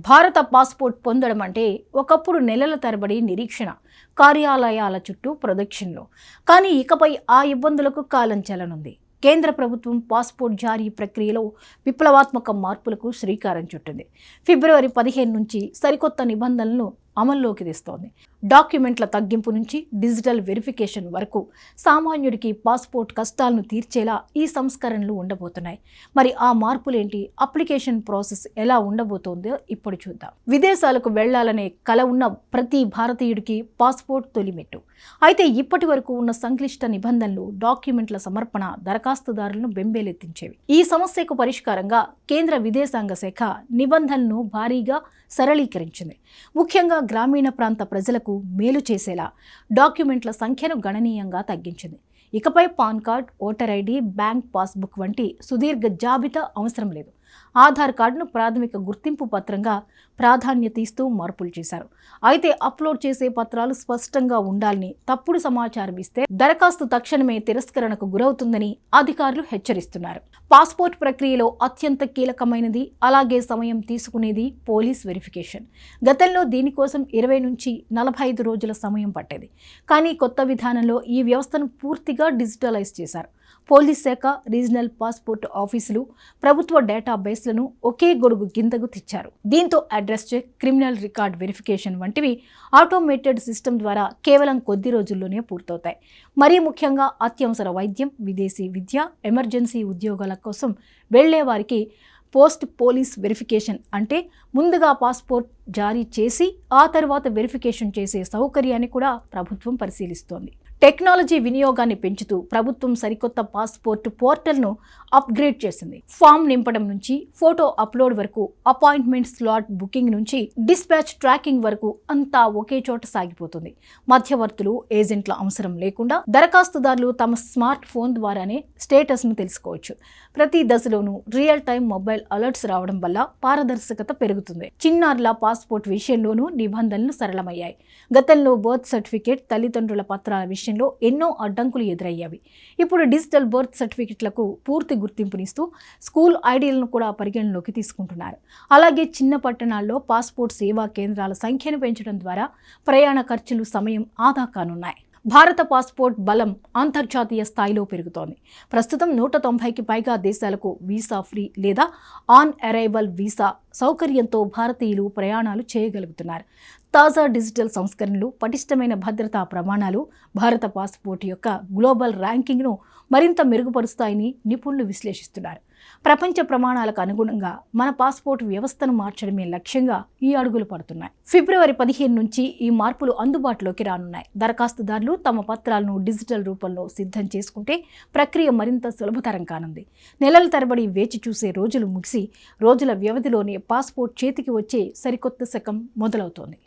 భారత పాస్పోర్ట్ పొందడం అంటే ఒకప్పుడు నెలల తరబడి నిరీక్షణ, కార్యాలయాల చుట్టూ ప్రదక్షిణలు. కానీ ఇకపై ఆ ఇబ్బందులకు కాలం చెల్లనుంది. కేంద్ర ప్రభుత్వం పాస్పోర్ట్ జారీ ప్రక్రియలో విప్లవాత్మక మార్పులకు శ్రీకారం చుట్టింది. ఫిబ్రవరి 15 నుంచి సరికొత్త నిబంధనలను అమల్లోకి తెస్తోంది. డాక్యుమెంట్ల తగ్గింపు నుంచి డిజిటల్ వెరిఫికేషన్ వరకు సామాన్యుడికి పాస్పోర్ట్ కష్టాలను తీర్చేలా ఈ సంస్కరణలు ఉండబోతున్నాయి. మరి ఆ మార్పులేంటి, అప్లికేషన్ ప్రాసెస్ ఎలా ఉండబోతోందో ఇప్పుడు చూద్దాం. విదేశాలకు వెళ్లాలనే కల ఉన్న ప్రతి భారతీయుడికి పాస్పోర్ట్ తొలిమెట్టు. అయితే ఇప్పటి వరకు ఉన్న సంక్లిష్ట నిబంధనలు, డాక్యుమెంట్ల సమర్పణ దరఖాస్తుదారులను బెంబేలెత్తించేవి. ఈ సమస్యకు పరిష్కారంగా కేంద్ర విదేశాంగ శాఖ నిబంధనలను భారీగా సరళీకరించింది. ముఖ్యంగా గ్రామీణ ప్రాంత ప్రజలకు మేలు చేసేలా డాక్యుమెంట్ల సంఖ్యను గణనీయంగా తగ్గించింది. ఇకపై pan card, voter ID, bank passbook వంటి సుదీర్ఘ జాబితా అవసరం లేదు. ఆధార్ కార్డును ప్రాథమిక గుర్తింపు పత్రంగా ప్రాధాన్యత ఇస్తూ మార్పులు చేశారు. అయితే అప్లోడ్ చేసే పత్రాలు స్పష్టంగా ఉండాలని, తప్పుడు సమాచారం ఇస్తే దరఖాస్తు తక్షణమే తిరస్కరణకు గురవుతుందని అధికారులు హెచ్చరిస్తున్నారు. పాస్పోర్ట్ ప్రక్రియలో అత్యంత కీలకమైనది, అలాగే సమయం తీసుకునేది పోలీస్ వెరిఫికేషన్. గతంలో దీనికోసం 20 నుంచి 45 రోజుల సమయం పట్టేది. కానీ కొత్త విధానంలో ఈ వ్యవస్థను పూర్తిగా డిజిటలైజ్ చేశారు. పోలీస్ శాఖ, రీజనల్ పాస్పోర్ట్ ఆఫీసులు, ప్రభుత్వ డేటాబేస్లను ఒకే గొడుగు కిందకు తెచ్చారు. దీంతో address check, criminal record verification వంటివి ఆటోమేటెడ్ సిస్టమ్ ద్వారా కేవలం కొద్ది రోజుల్లోనే పూర్తవుతాయి. మరీ ముఖ్యంగా అత్యవసర వైద్యం, విదేశీ విద్య, ఎమర్జెన్సీ ఉద్యోగాల కోసం వెళ్లే వారికి పోస్ట్ పోలీస్ వెరిఫికేషన్ అంటే ముందుగా పాస్పోర్ట్ జారీ చేసి ఆ తర్వాత వెరిఫికేషన్ చేసే సౌకర్యాన్ని కూడా ప్రభుత్వం పరిశీలిస్తోంది. టెక్నాలజీ వినియోగాన్ని పెంచుతూ ప్రభుత్వం సరికొత్త పాస్పోర్ట్ పోర్టల్ను అప్గ్రేడ్ చేసింది. ఫామ్ నింపడం నుంచి ఫోటో అప్లోడ్ వరకు, అపాయింట్మెంట్ స్లాట్ బుకింగ్ నుంచి డిస్పాచ్ ట్రాకింగ్ వరకు అంతా ఒకే చోట సాగిపోతుంది. మధ్యవర్తులు, ఏజెంట్ల అవసరం లేకుండా దరఖాస్తుదారులు తమ స్మార్ట్ ఫోన్ ద్వారానే స్టేటస్ను తెలుసుకోవచ్చు. ప్రతి దశలోనూ రియల్ టైం మొబైల్ అలర్ట్స్ రావడం వల్ల పారదర్శకత పెరుగుతుంది. చిన్నారుల పాస్పోర్ట్ విషయంలోనూ నిబంధనలు సరళమయ్యాయి. గతంలో బర్త్ సర్టిఫికేట్, తల్లిదండ్రుల పత్రాల విషయంలో ఎన్నో అడ్డంకులు ఎదురయ్యాయి. ఇప్పుడు డిజిటల్ బర్త్ సర్టిఫికెట్లకు పూర్తి గుర్తింపునిస్తూ స్కూల్ ఐడీలను కూడా పరిగణలోకి తీసుకుంటున్నారు. అలాగే చిన్న పట్టణాల్లో పాస్పోర్ట్ సేవా కేంద్రాల సంఖ్యను పెంచడం ద్వారా ప్రయాణ ఖర్చులు, సమయం ఆదా కానున్నాయి. భారత పాస్పోర్ట్ బలం అంతర్జాతీయ స్థాయిలో పెరుగుతోంది. ప్రస్తుతం 190కి పైగా దేశాలకు వీసా ఫ్రీ లేదా ఆన్ అరైవల్ వీసా సౌకర్యంతో భారతీయులు ప్రయాణాలు చేయగలుగుతున్నారు. తాజా డిజిటల్ సంస్కరణలు, పటిష్టమైన భద్రతా ప్రమాణాలు భారత పాస్పోర్ట్ యొక్క గ్లోబల్ ర్యాంకింగ్ను మరింత మెరుగుపరుస్తాయని నిపుణులు విశ్లేషిస్తున్నారు. ప్రపంచ ప్రమాణాలకు అనుగుణంగా మన పాస్పోర్ట్ వ్యవస్థను మార్చడమే లక్ష్యంగా ఈ అడుగులు పడుతున్నాయి. ఫిబ్రవరి 15 నుంచి ఈ మార్పులు అందుబాటులోకి రానున్నాయి. దరఖాస్తుదారులు తమ పత్రాలను డిజిటల్ రూపంలో సిద్ధం చేసుకుంటే ప్రక్రియ మరింత సులభతరం కానుంది. నెలల తరబడి వేచి చూసే రోజులు ముగిసి రోజుల వ్యవధిలోనే పాస్పోర్ట్ చేతికి వచ్చే సరికొత్త శకం మొదలవుతోంది.